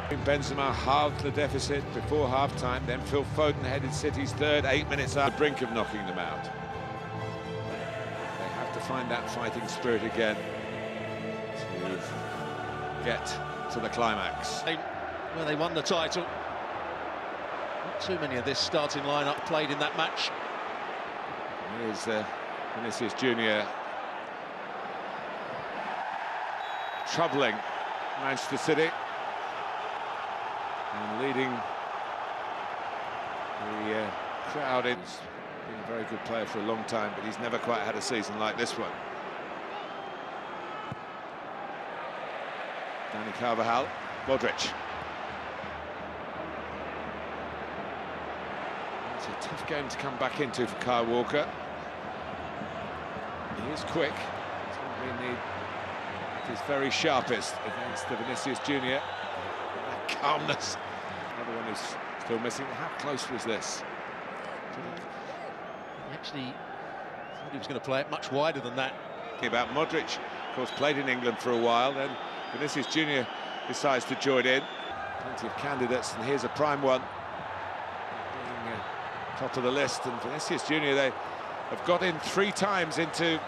Benzema halved the deficit before half-time, then Phil Foden headed City's third, 8 minutes on the brink of knocking them out. They have to find that fighting spirit again to get to the climax. Where they won the title. Not too many of this starting lineup played in that match. Here's Vinicius Junior troubling Manchester City and leading the crowd in. He's been a very good player for a long time, but he's never quite had a season like this one. Dani Carvajal, Modric. It's a tough game to come back into for Kyle Walker. He is quick. He's not been at his very sharpest against the Vinicius Junior. That calmness. Another one who's still missing. How close was this? He actually thought he was going to play it much wider than that. About Modric, of course, played in England for a while, then Vinicius Junior decides to join in. Plenty of candidates, and here's a prime one. Being top of the list, and Vinicius Junior, they have got in 3 times into,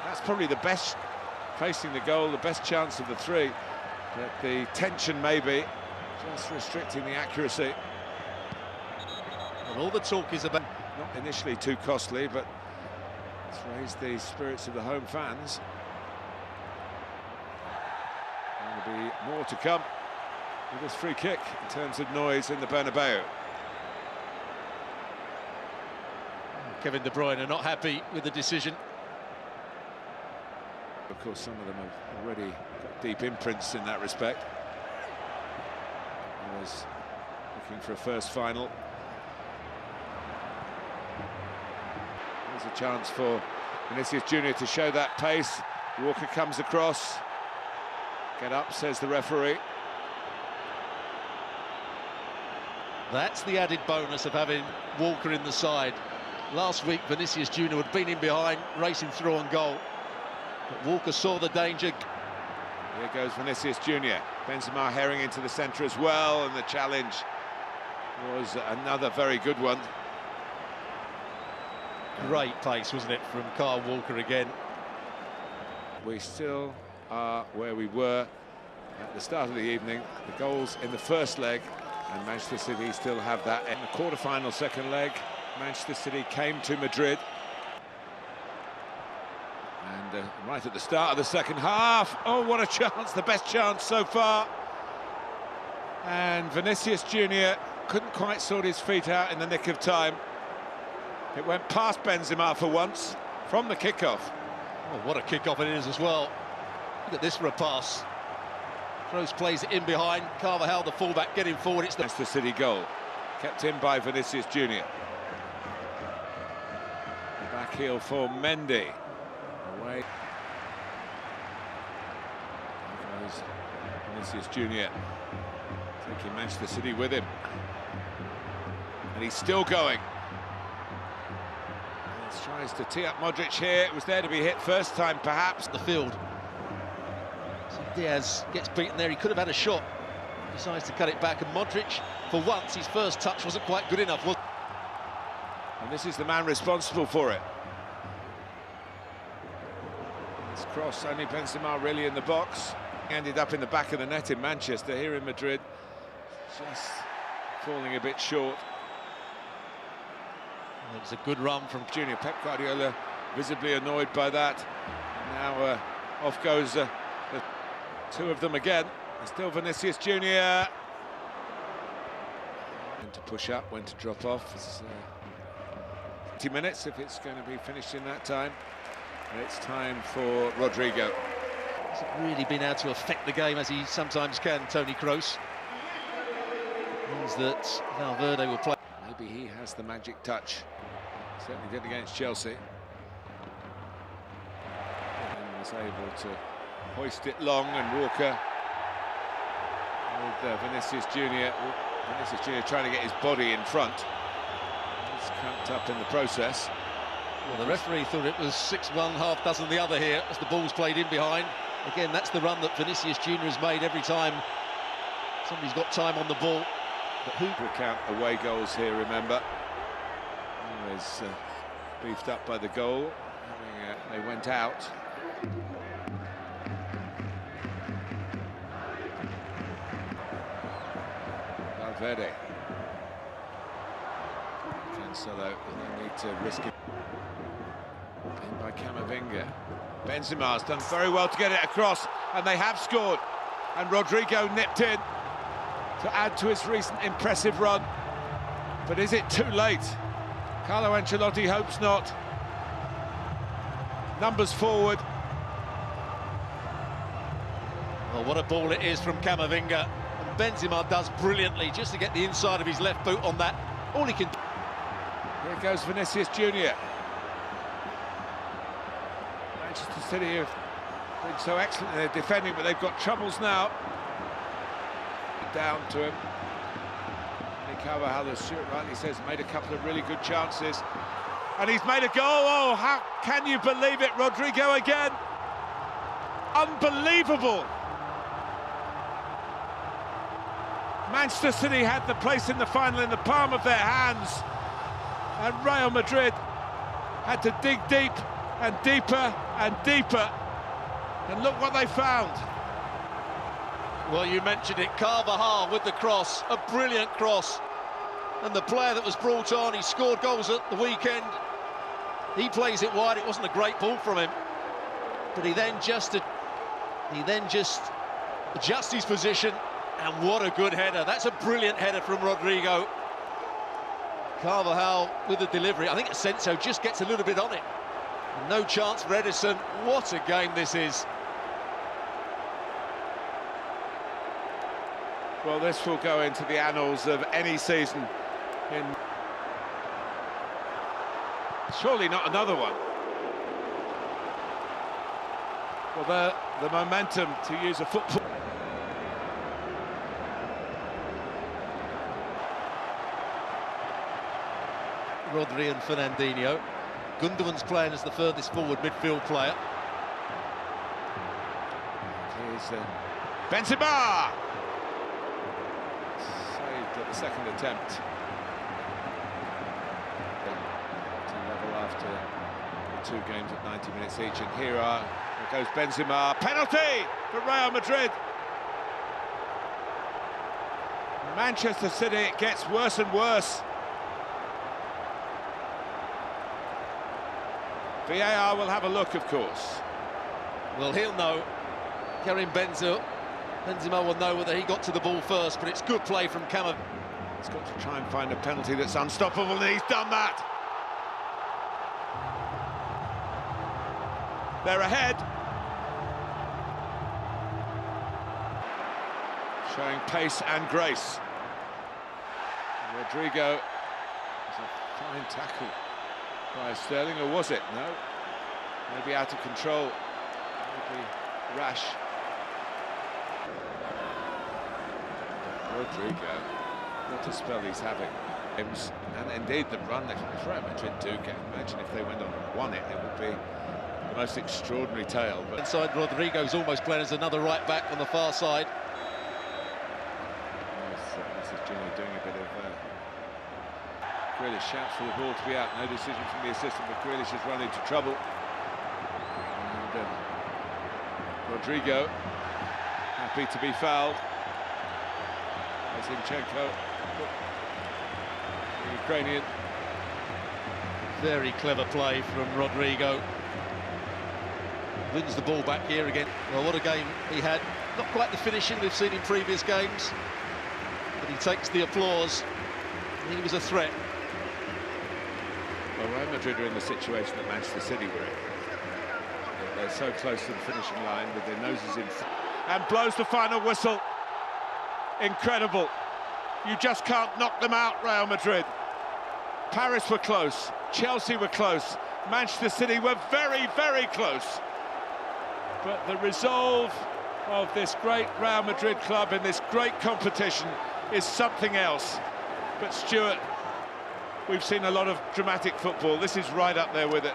that's probably the best facing the goal, the best chance of the 3. But the tension maybe just restricting the accuracy. And all the talk is about... Not initially too costly, but it's raised the spirits of the home fans. There'll be more to come with this free kick in terms of noise in the Bernabeu. Kevin De Bruyne are not happy with the decision. Of course, some of them have already got deep imprints in that respect. I was looking for a first final. There's a chance for Vinicius Junior to show that pace. Walker comes across. Get up, says the referee. That's the added bonus of having Walker in the side. Last week, Vinicius Junior had been in behind, racing through on goal. But Walker saw the danger. Here goes Vinicius Junior. Benzema herring into the centre as well, and the challenge was another very good one. Great pace, wasn't it, from Kyle Walker again. We still are where we were at the start of the evening. The goals in the first leg, and Manchester City still have that. In the quarter-final second leg, Manchester City came to Madrid. And right at the start of the second half, oh, what a chance, the best chance so far. And Vinicius Junior couldn't quite sort his feet out in the nick of time. It went past Benzema for once, from the kickoff. Oh, what a kickoff it is as well. Look at this for a pass. Kroos plays it in behind. Carvajal, the fullback, getting forward. It's the Manchester City goal, kept in by Vinicius Junior. Back heel for Mendy. Away. There goes Vinicius Junior, taking Manchester City with him. And he's still going. Tries to tee up Modric here. It was there to be hit first time, perhaps. The field. So Diaz gets beaten there. He could have had a shot. Decides to cut it back, and Modric, for once, his first touch wasn't quite good enough. And this is the man responsible for it. This cross, only Benzema really in the box. Ended up in the back of the net in Manchester. Here in Madrid, just falling a bit short. It was a good run from Junior. Pep Guardiola visibly annoyed by that. Now off goes the 2 of them again. And still Vinicius Junior. When to push up, when to drop off. It's 20 minutes if it's going to be finished in that time. And it's time for Rodrigo. Hasn't really been able to affect the game as he sometimes can, Toni Kroos. Means that Valverde will play. Maybe he has the magic touch. Certainly did against Chelsea. And was able to hoist it long, and Walker with Vinicius Junior. Vinicius Junior trying to get his body in front. He's cramped up in the process. Well, the referee thought it was 6-1, half dozen the other here as the ball's played in behind. Again, that's the run that Vinicius Junior has made every time Somebody's got time on the ball. But who To account away goals here, remember. Always beefed up by the goal. They went out. Valverde. Cancelo, no need to risk it. In by Camavinga. Benzema's done very well to get it across, and they have scored. And Rodrigo nipped in to add to his recent impressive run. But is it too late? Carlo Ancelotti hopes not. Numbers forward. Well, what a ball it is from Camavinga. And Benzema does brilliantly just to get the inside of his left boot on that. All he can do. Here goes Vinicius Junior. Manchester City have been so excellent in their defending, but they've got troubles now. Down to him. Carvajal, as Stuart rightly says, made a couple of really good chances. And he's made a goal. Oh, how can you believe it? Rodrigo again. Unbelievable. Manchester City had the place in the final in the palm of their hands. And Real Madrid had to dig deep and deeper and deeper. And look what they found. Well, you mentioned it, Carvajal with the cross, a brilliant cross. And the player that was brought on, he scored goals at the weekend. He plays it wide. It wasn't a great ball from him, but he then just adjusts his position, and what a good header. That's a brilliant header from Rodrigo. Carvajal with the delivery. I think Asensio just gets a little bit on it. And no chance for Edison. What a game this is. Well, this will go into the annals of any season. Surely not another one. Well, the momentum, to use a football. Rodri and Fernandinho. Gundogan's playing as the furthest forward midfield player. Here's Benzema! Saved at the second attempt. To level after the 2 games at 90 minutes each. And here goes Benzema. Penalty for Real Madrid. Manchester City, it gets worse and worse. VAR will have a look, of course. Well, he'll know. Karim Benzema will know whether he got to the ball first, but it's good play from Camavinga. He's got to try and find a penalty that's unstoppable, and he's done that. They're ahead. Showing pace and grace. Rodrigo is a fine tackle by Sterling, or was it? No. Maybe out of control. Maybe rash. Rodrigo, what a spell he's having. And indeed the run that Real Madrid do get. Imagine if they went on and won it, it would be the most extraordinary tale. But inside, Rodrigo's almost playing as another right back on the far side. This is Junior doing a bit of Grealish shouts for the ball to be out. No decision from the assistant, but Grealish has run into trouble. And Rodrigo happy to be fouled. Zinchenko, the Ukrainian. Very clever play from Rodrigo. Wins the ball back here again. Well, what a game he had. Not quite the finishing we've seen in previous games, but he takes the applause. He was a threat. Well, Real Madrid are in the situation that Manchester City were in. They're so close to the finishing line with their noses in. And blows the final whistle. Incredible. You just can't knock them out, Real Madrid. Paris were close. Chelsea were close. Manchester City were very, very close. But the resolve of this great Real Madrid club in this great competition is something else. But Stuart, we've seen a lot of dramatic football. This is right up there with it.